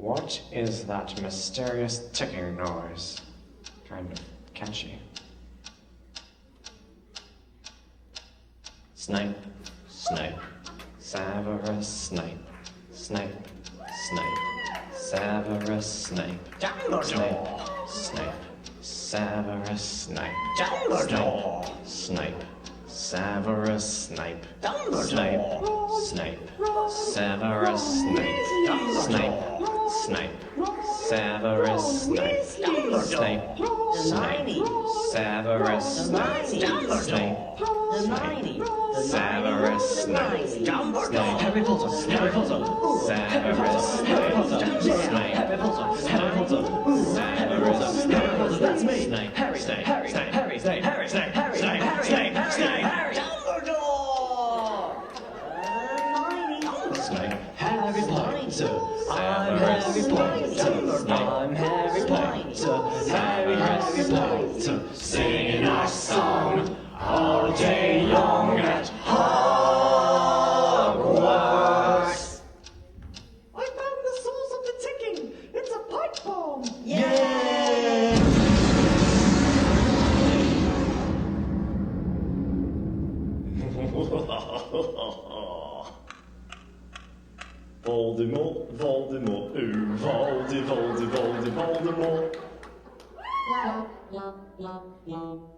What is that mysterious ticking noise? Kind of catchy. Snape, Snape, Severus Snape, Snape, Snape, Severus Snape, Dumbledore! Snape, Severus Snape, Dumbledore! Snape, Severus Snape, Dumbledore! Snape, Severus Snape, Snape, Snape, Severus Snape, Snape, Snape, Severus Snape, Snape, Hermione! Severus Snape, Dumbledore! Harry Potter, Harry Potter, Severus Snape, Snape, Harry Potter, Severus Snape, that's me! Snape, Harry, Snape, Harry, Snape, Harry, Snape, Harry, Snape, Harry, Snape, Harry, Snape, Harry, Snape, Harry, Dumbledore! Snape, Harry Potter, I'm Severus Harry Potter, I'm Harry Potter, Harry Potter, singing our song all day long at Hogwarts. I found the source of the ticking. It's a pipe bomb. Yay! Voldemort, Voldemort, ooh, Voldemort. La la la la.